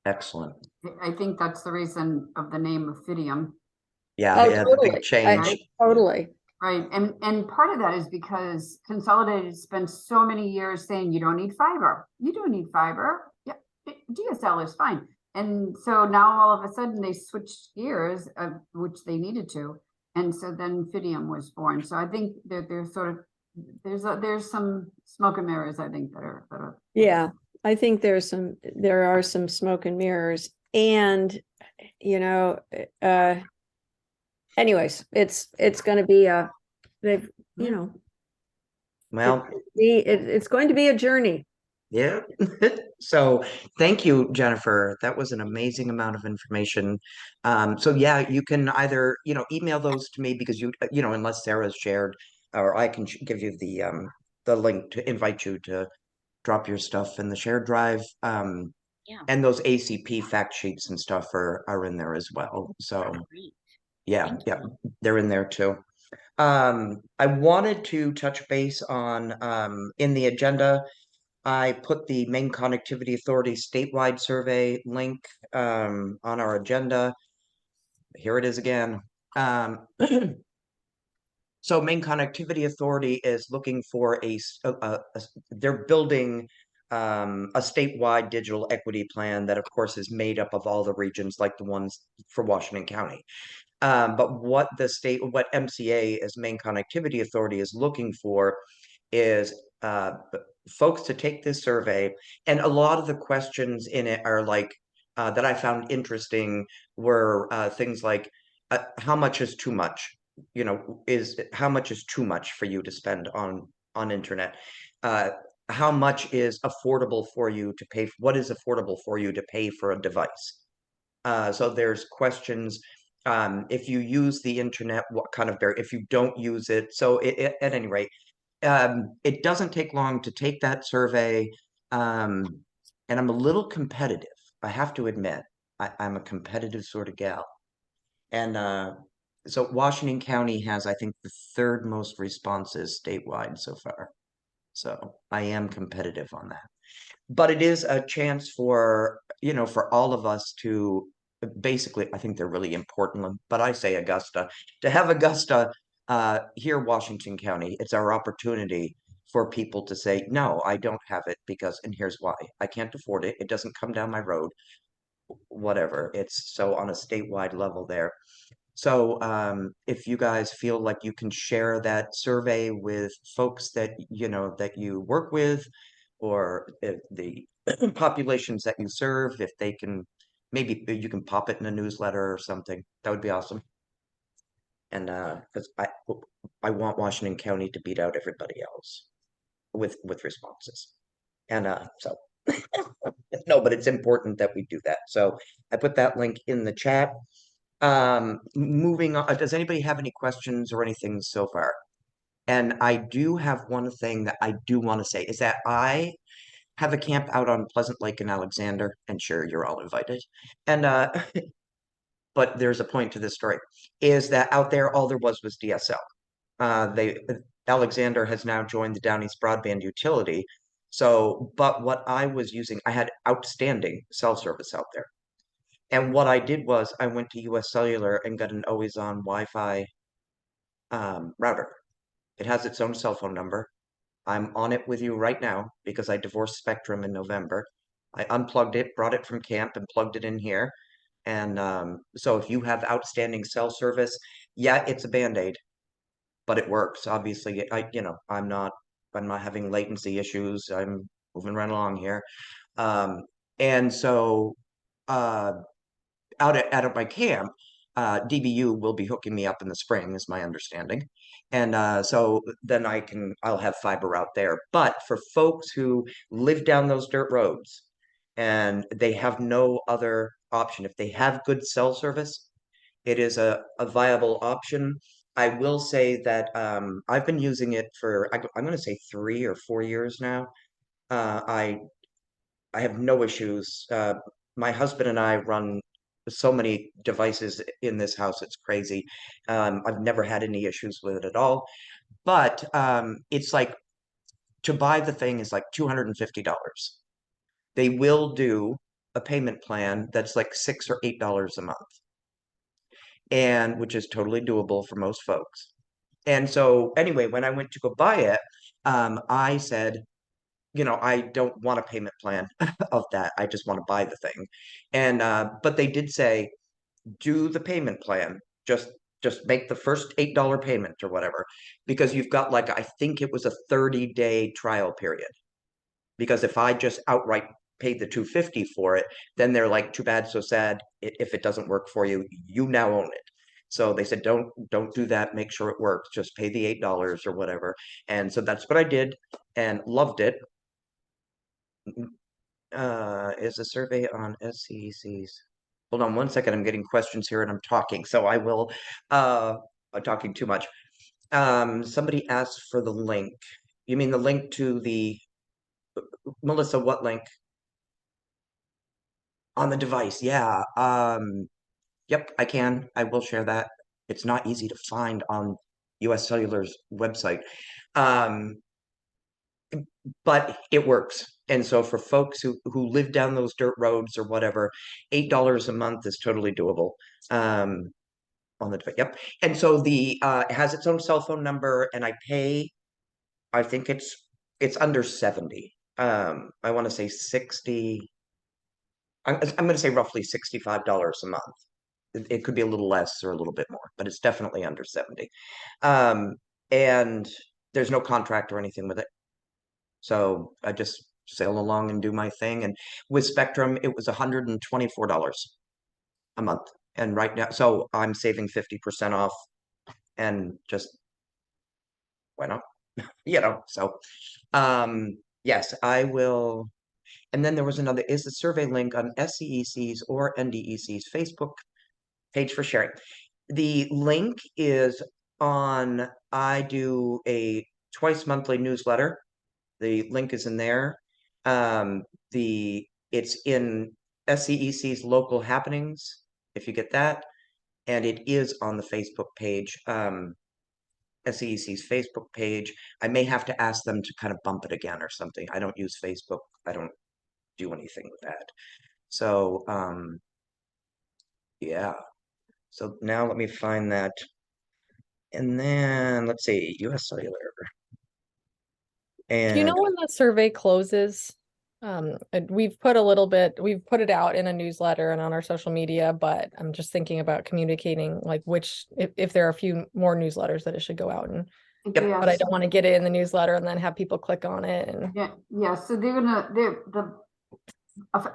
Excellent. I think that's the reason of the name of Fidium. Yeah, Oh, yeah, the totally. big change. Totally. Right, and part of that is because Consolidated spent so many years saying you don't need fiber. You don't need fiber. Yeah, DSL is fine. And so now all of a sudden they switched gears, which they needed to, and so then Fidium was born. So I think that there's sort of there's some smoke and mirrors. I think that are Yeah, I think there are some smoke and mirrors, and anyways, it's going to be Well, it's going to be a journey. yeah. So thank you, Jennifer. That was an amazing amount of information. So yeah, you can either, email those to me because unless Sarah's shared, or I can give you the link to invite you to drop your stuff in the shared drive. Yeah. And those ACP fact sheets and stuff are in there as well. So Great. yeah, Thank yeah, you. they're in there too. I wanted to touch base on in the agenda. I put the Maine Connectivity Authority statewide survey link on our agenda. Here it is again. So Maine Connectivity Authority is looking for they're building a statewide digital equity plan that of course is made up of all the regions like the ones for Washington County. But what MCA as Maine Connectivity Authority is looking for is folks to take this survey, and a lot of the questions in it are like that I found interesting were things like how much is too much? How much is too much for you to spend on internet? How much is affordable for you to pay? What is affordable for you to pay for a device? So there's questions. If you use the internet, what kind of if you don't use it? So at any rate, it doesn't take long to take that survey. And I'm a little competitive, I have to admit. I'm a competitive sort of gal. And so Washington County has, I think, the third most responses statewide so far. So I am competitive on that. But it is a chance for all of us to basically, I think they're really important, but I say Augusta, to have Augusta here, Washington County, it's our opportunity for people to say, no, I don't have it because, and here's why. I can't afford it. It doesn't come down my road, whatever. It's so on a statewide level there. So if you guys feel like you can share that survey with folks that you work with, or the populations that you serve, if they can, maybe you can pop it in a newsletter or something, that would be awesome. And because I want Washington County to beat out everybody else with responses. And so no, but it's important that we do that. So I put that link in the chat. Moving on, does anybody have any questions or anything so far? And I do have one thing that I do want to say is that I have a camp out on Pleasant Lake in Alexander, and sure, you're all invited. And but there's a point to this story, is that out there all there was DSL. Alexander has now joined the Down East Broadband Utility. So, but what I was using, I had outstanding cell service out there. And what I did was I went to US Cellular and got an always-on Wi-Fi router. It has its own cell phone number. I'm on it with you right now because I divorced Spectrum in November. I unplugged it, brought it from camp and plugged it in here. And so if you have outstanding cell service, yeah, it's a Band-Aid, but it works. Obviously, I'm not having latency issues. I'm moving right along here. And so out at my camp, DBU will be hooking me up in the spring, is my understanding. And so then I'll have fiber out there. But for folks who live down those dirt roads and they have no other option, if they have good cell service, it is a viable option. I will say that I've been using it for I'm going to say 3 or 4 years now. I have no issues. My husband and I run so many devices in this house, it's crazy. I've never had any issues with it at all. But it's like to buy the thing is like $250. They will do a payment plan that's like $6 or $8 a month, and which is totally doable for most folks. And so anyway, when I went to go buy it, I said, I don't want a payment plan of that. I just want to buy the thing. And but they did say, do the payment plan. Just make the first $8 payment or whatever, because you've got like I think it was a 30-day trial period. Because if I just outright paid the $250 for it, then they're like, too bad, so sad. If it doesn't work for you, you now own it. So they said, don't do that. Make sure it works. Just pay the $8 or whatever. And so that's what I did and loved it. Is a survey on SCECs. Hold on one second. I'm getting questions here and I'm talking, so I will. I'm talking too much. Somebody asked for the link. You mean the link to the Melissa? What link? On the device, yeah. Yep, I can. I will share that. It's not easy to find on US Cellular's website. But it works. And so for folks who live down those dirt roads or whatever, $8 a month is totally doable. On the device. Yep. And so the it has its own cell phone number, and I pay, I think it's under 70. I want to say 60. I'm going to say roughly $65 a month. It could be a little less or a little bit more, but it's definitely under 70. And there's no contract or anything with it. So I just sail along and do my thing. And with Spectrum, it was $124 a month. And right now, so I'm saving 50% off, and just why not? So yes, I will. And then there was another, is the survey link on SCEC's or NDEC's Facebook page for sharing. The link is on, I do a twice monthly newsletter. The link is in there. It's in SCEC's local happenings, if you get that, and it is on the Facebook page, SCEC's Facebook page. I may have to ask them to kind of bump it again or something. I don't use Facebook. I don't do anything with that. So, yeah. So now let me find that. And then let's see, US Cellular. Do you And know when the survey closes? We've put it out in a newsletter and on our social media, but I'm just thinking about communicating like if there are a few more newsletters that it should go out in. Yep. But I don't want to get it in the newsletter and then have people click on it. And Yeah. So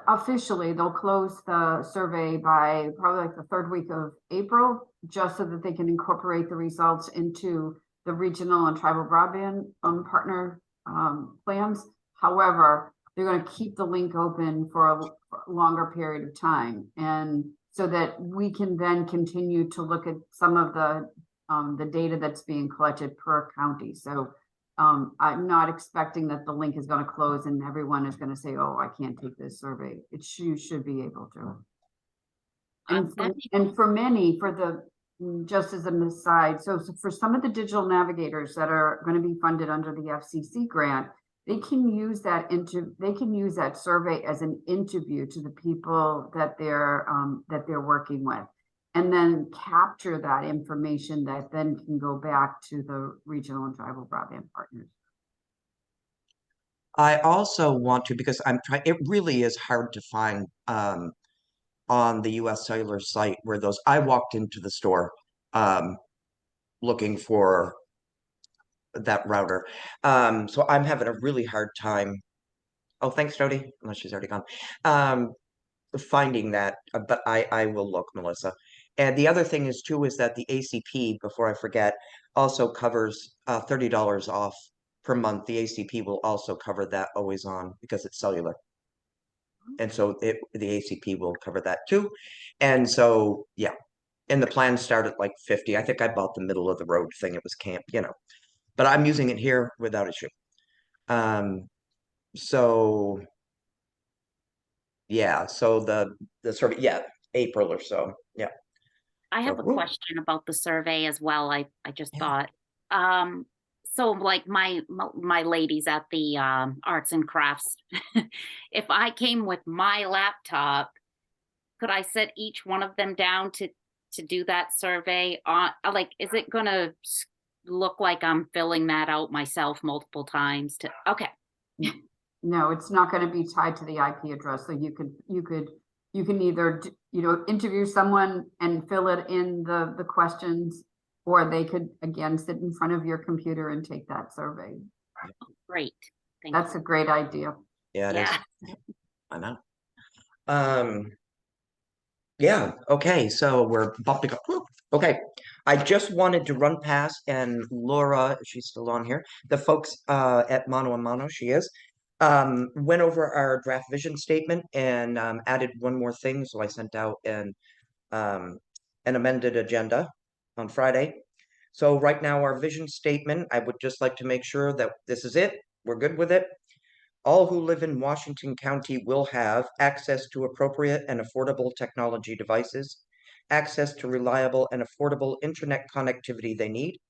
officially they'll close the survey by probably like the third week of April, just so that they can incorporate the results into the regional and tribal broadband partner plans. However, they're going to keep the link open for a longer period of time, and so that we can then continue to look at some of the data that's being collected per county. So I'm not expecting that the link is going to close and everyone is going to say, oh, I can't take this survey. You should be able to. And for many, just as an aside, so for some of the digital navigators that are going to be funded under the FCC grant, they can use that survey as an interview to the people that they're working with, and then capture that information that then can go back to the regional and tribal broadband partners. I also want to, because I'm trying, it really is hard to find on the US Cellular site where I walked into the store looking for that router. So I'm having a really hard time. Oh, thanks, Jody, unless she's already gone. Finding that, but I will look, Melissa. And the other thing is that the ACP, before I forget, also covers $30 off per month. The ACP will also cover that always on, because it's cellular. And so the ACP will cover that too. And so, yeah. And the plan started like 50. I think I bought the middle of the road thing. It was camp, but I'm using it here without issue. So yeah, so the sort of, yeah, April or so. Yeah. I have a Ooh. question about the survey as well. I just Yeah. thought, so like my ladies at the arts and crafts, if I came with my laptop, could I set each one of them down to do that survey on, like, is it gonna look like I'm filling that out myself multiple times to, okay. No, it's not going to be tied to the IP address. So you can either, interview someone and fill it in the questions, or they could again sit in front of your computer and take that survey. Great. Thank That's you. a great idea. Yeah, it Yeah. is. I know. Yeah, okay, so we're bumping up. Whoop. Okay, I just wanted to run past, and Laura, she's still on here, the folks at Mano a Mano, she is, went over our draft vision statement and added one more thing, so I sent out an amended agenda on Friday. So right now, our vision statement, I would just like to make sure that this is it, we're good with it. All who live in Washington County will have access to appropriate and affordable technology devices, access to reliable and affordable internet connectivity they need,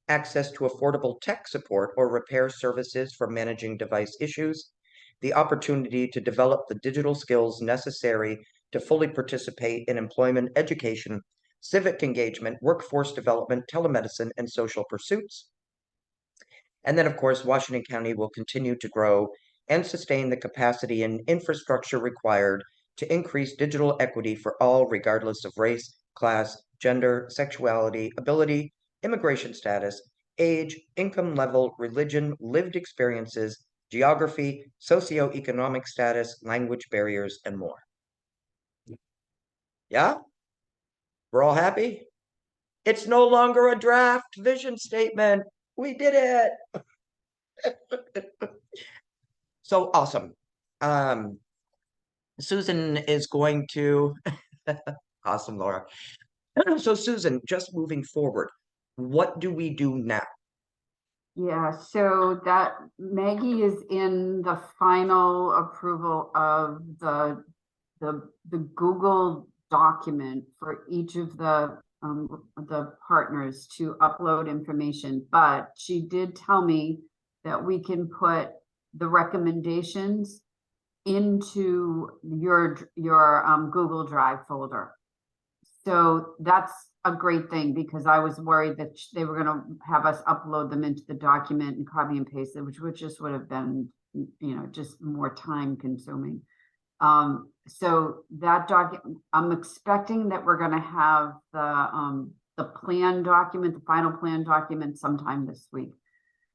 access to affordable tech support or repair services for managing device issues, the opportunity to develop the digital skills necessary to fully participate in employment, education, civic engagement, workforce development, telemedicine, and social pursuits. And then, of course, Washington County will continue to grow and sustain the capacity and infrastructure required to increase digital equity for all, regardless of race, class, gender, sexuality, ability, immigration status, age, income level, religion, lived experiences, geography, socioeconomic status, language barriers, and more. Yeah? We're all happy? It's no longer a draft vision statement. We did it. So awesome. Susan is going to, awesome, Laura. So Susan, just moving forward, what do we do now? Yeah, so that Maggie is in the final approval of the Google document for each of the partners to upload information, but she did tell me that we can put the recommendations into your Google Drive folder. So that's a great thing, because I was worried that they were going to have us upload them into the document and copy and paste it, which just would have been, just more time consuming. So that document, I'm expecting that we're going to have the plan document, the final plan document sometime this week.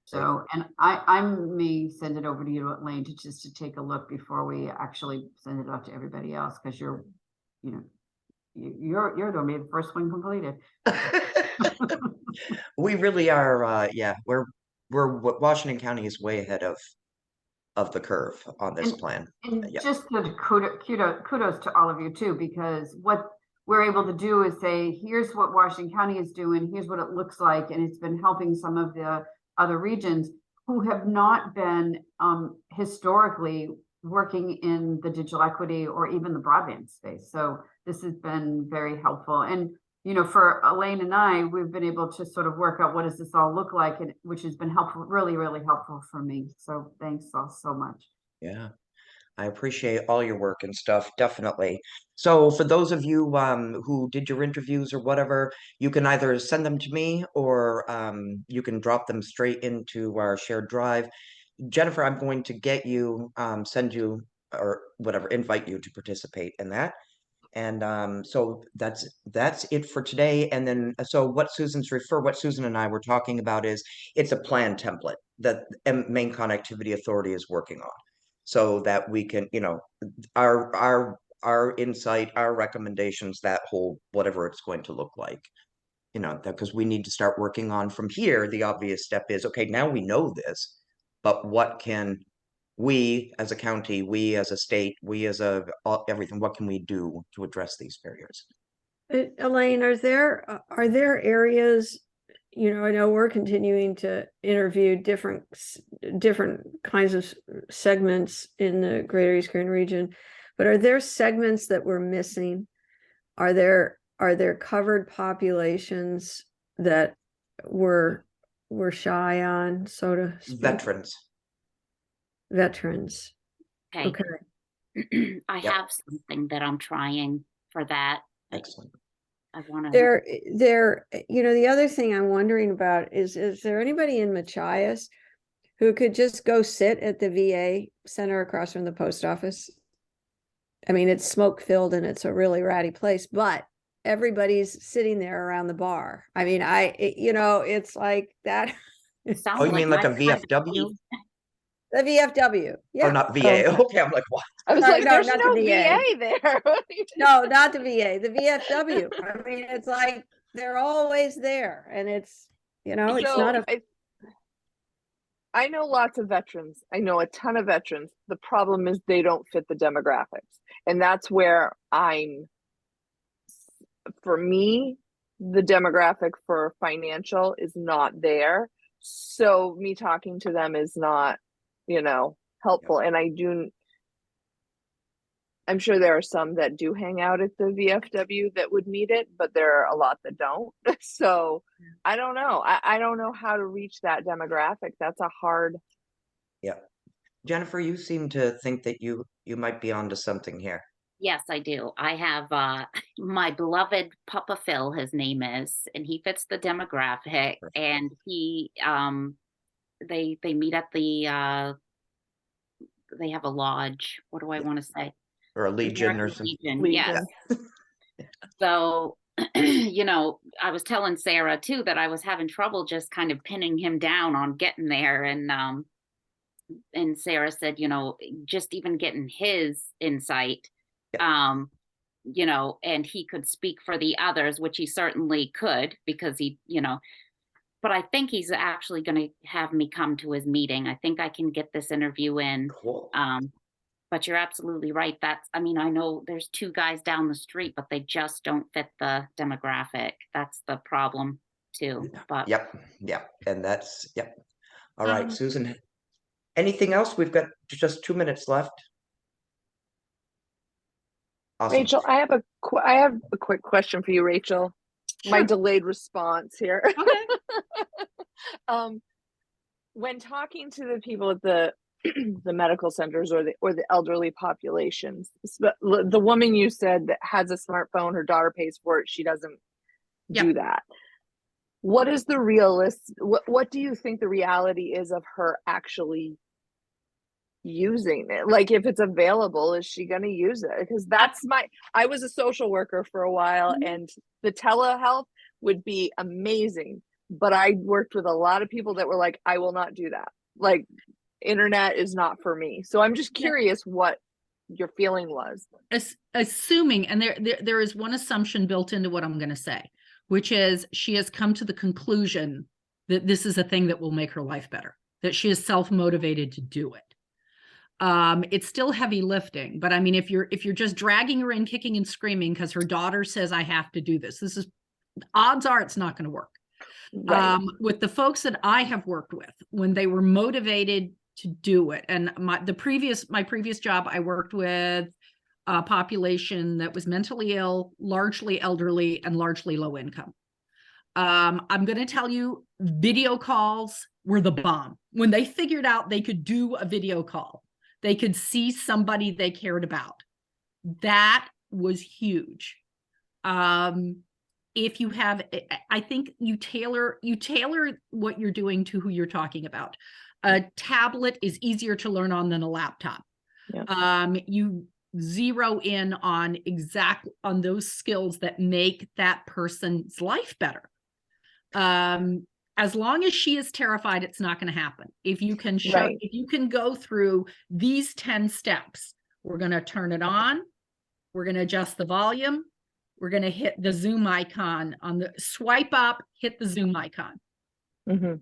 So, and I may send it over to you, Elaine, just to take a look before we actually send it out to everybody else, because you're going to be the first one completed. We really are, yeah, Washington County is way ahead of the curve on this plan. And Yeah. just the kudos to all of you too, because what we're able to do is say, here's what Washington County is doing, here's what it looks like, and it's been helping some of the other regions who have not been historically working in the digital equity or even the broadband space. So this has been very helpful. And for Elaine and I, we've been able to sort of work out what does this all look like, and which has been helpful, really, really helpful for me. So thanks all so much. Yeah, I appreciate all your work and stuff, definitely. So for those of you who did your interviews or whatever, you can either send them to me, or you can drop them straight into our shared drive. Jennifer, I'm going to get you, send you, or whatever, invite you to participate in that. And so that's it for today. And then, so what Susan and I were talking about is, it's a plan template that Maine Connectivity Authority is working on, so that we can, our insight, our recommendations, that whole, whatever it's going to look like, because we need to start working on from here. The obvious step is, okay, now we know this, but what can we as a county, we as a state, we as everything, what can we do to address these barriers? Elaine, are there areas, I know we're continuing to interview different kinds of segments in the Greater East Grand region, but are there segments that we're missing? Are there covered populations that we're shy on, so to speak? Veterans. Okay. Okay. I Yep. have something that I'm trying for that. Excellent. I want to. The other thing I'm wondering about is there anybody in Machias who could just go sit at the VA center across from the post office? I mean, it's smoke filled and it's a really ratty place, but everybody's sitting there around the bar. I mean, it's like that. Sounds Oh, you mean like a my kind of VFW? place. The VFW. Oh, Yeah. not VA. Okay. Okay, I'm like, what? I was No, like, no, there's not no the VA, VA. there. No, not the VA, the VFW. I mean, it's like they're always there, and it's it's So not a I know lots of veterans. I know a ton of veterans. The problem is they don't fit the demographics. And that's where for me, the demographic for financial is not there. So me talking to them is not, helpful. And I'm sure there are some that do hang out at the VFW that would meet it, but there are a lot that don't. So I don't know. I don't know how to reach that demographic. That's a hard. Yeah. Jennifer, you seem to think that you might be onto something here. Yes, I do. I have my beloved Papa Phil, his name is, and he fits the demographic. And he they meet at the they have a lodge. What do I want to say? Or a Legion or American something. Legion, yes. So, I was telling Sarah too that I was having trouble just kind of pinning him down on getting there. And Sarah said, just even getting his insight, and he could speak for the others, which he certainly could because but I think he's actually going to have me come to his meeting. I think I can get this interview in. Cool. But you're absolutely right. I know there's two guys down the street, but they just don't fit the demographic. That's the problem too. But Yep. And that's, yep. All right, Susan, anything else? We've got just 2 minutes left. Awesome. Rachel, I have a quick question for you, Rachel. Sure. My delayed response here. Okay. When talking to the people at the medical centers or the elderly populations, the woman you said that has a smartphone, her daughter pays for it, she doesn't do that. What is the what do you think the reality is of her actually using it? Like, if it's available, is she going to use it? Because I was a social worker for a while, and the telehealth would be amazing, but I worked with a lot of people that were like, I will not do that. Like, internet is not for me. So I'm just curious what your feeling was. Assuming, and there is one assumption built into what I'm going to say, which is she has come to the conclusion that this is a thing that will make her life better, that she is self-motivated to do it. It's still heavy lifting, but I mean, if you're just dragging her in kicking and screaming because her daughter says I have to do this, odds are it's not going to work. Right. With the folks that I have worked with, when they were motivated to do it, and my previous job, I worked with a population that was mentally ill, largely elderly, and largely low income. I'm going to tell you, video calls were the bomb. When they figured out they could do a video call, they could see somebody they cared about. That was huge. If you have, I think you tailor what you're doing to who you're talking about. A tablet is easier to learn on than a laptop. Yeah. You zero in on those skills that make that person's life better. As long as she is terrified, it's not going to happen. If you can if you can go through these 10 steps, we're going to turn it on. We're going to adjust the volume. We're going to hit the Zoom icon on the swipe up, hit the Zoom icon. Mm-hmm.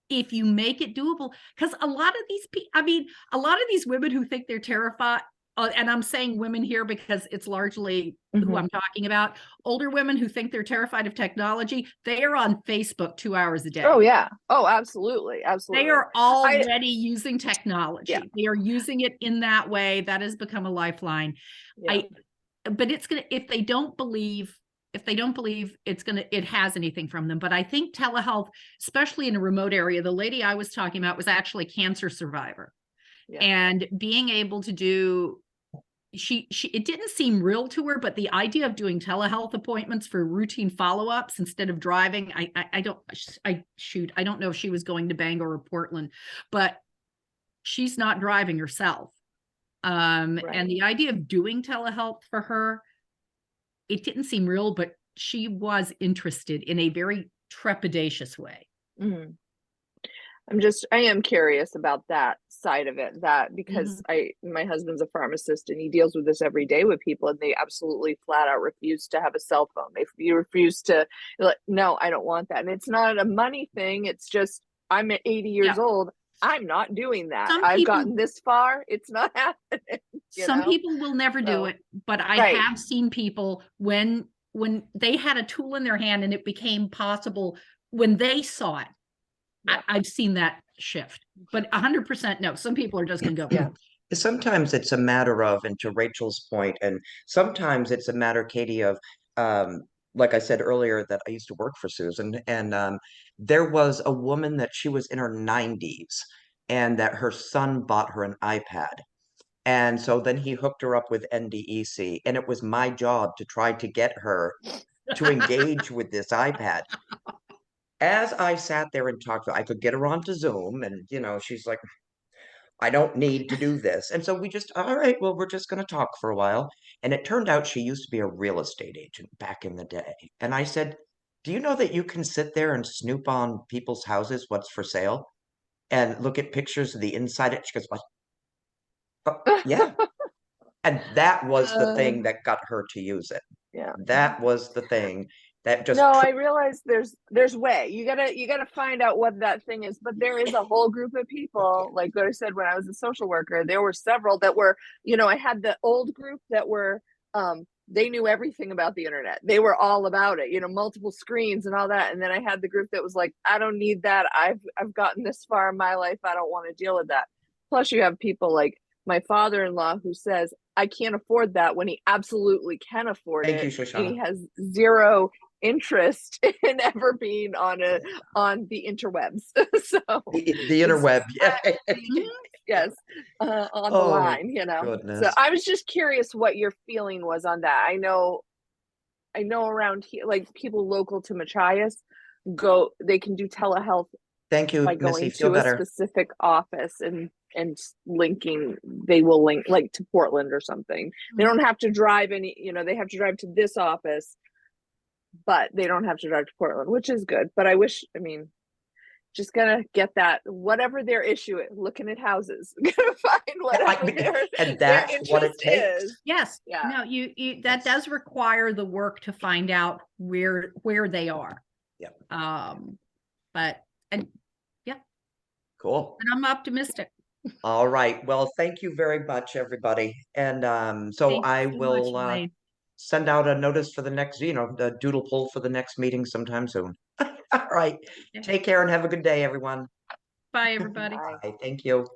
If you make it doable, because a lot of these women who think they're terrified, and I'm saying women here because it's largely who Mhm. I'm talking about. Older women who think they're terrified of technology, they are on Facebook 2 hours a day. Oh yeah. Oh, absolutely. Absolutely. They are already using technology. Yeah. They are using it in that way. That has become a lifeline. Yeah. But it's gonna, if they don't believe it has anything from them. But I think telehealth, especially in a remote area, the lady I was talking about was actually a cancer survivor. Yeah. And being able to do, it didn't seem real to her, but the idea of doing telehealth appointments for routine follow-ups instead of driving, I don't know if she was going to Bangor or Portland, but she's not driving herself. And the idea of doing telehealth for her, it didn't seem real, but she was interested in a very trepidatious way. Mhm. I am curious about that side of it, that because my husband's a pharmacist and he deals with this every day with people, and they absolutely flat out refuse to have a cell phone. They refuse to, like, no, I don't want that. And it's not a money thing. It's just, I'm at 80 years old. I'm not doing that. Some I've people- gotten this far. It's not happening. Some people will never do it, but I Right. have seen people when they had a tool in their hand and it became possible when they saw it. Yeah. I've seen that shift, but 100% no. Some people are just gonna go. Yeah. Sometimes it's a matter of, and to Rachel's point, and sometimes it's a matter, Katie, of like I said earlier, that I used to work for Susan, and there was a woman that she was in her 90s, and that her son bought her an iPad. And so then he hooked her up with NDEC, and it was my job to try to get her to engage with this iPad. As I sat there and talked to her, I could get her onto Zoom, and she's like, I don't need to do this. And so we just, all right, well, we're just going to talk for a while. And it turned out she used to be a real estate agent back in the day. And I said, do you know that you can sit there and snoop on people's houses, what's for sale, and look at pictures of the inside? She goes, what? "Oh, yeah." And that was the thing that got her to use it. Yeah. That was the thing that just No, I realize there's way. You gotta find out what that thing is. But there is a whole group of people, like what I said, when I was a social worker, there were several that were, I had the old group that were they knew everything about the internet. They were all about it, multiple screens and all that. And then I had the group that was like, I don't need that. I've gotten this far in my life. I don't want to deal with that. Plus you have people like my father-in-law who says, I can't afford that, when he absolutely can afford Thank it. you, And Shoshana. he has zero interest in ever being on the interwebs. So The interweb. Yeah. yes, on the Oh, line, So goodness. I was just curious what your feeling was on that. I know around here, like people local to Machias, they can do telehealth Thank you, by Missy. going Feel to a better. specific office and linking. They will link like to Portland or something. They don't have to drive they have to drive to this office, but they don't have to drive to Portland, which is good. But just gonna get that, whatever their issue is, looking at houses, gonna find whatever And their that's what it interest takes. is. Yes. Yeah. No, that does require the work to find out where they are. Yeah. Cool. And I'm optimistic. All right. Well, thank you very much, everybody. And so Thank you I so much, will Elaine. send out a notice for the next, the doodle poll for the next meeting sometime soon. All right. Yeah. Take care and have a good day, everyone. Bye, everybody. Bye. Bye. Thank you.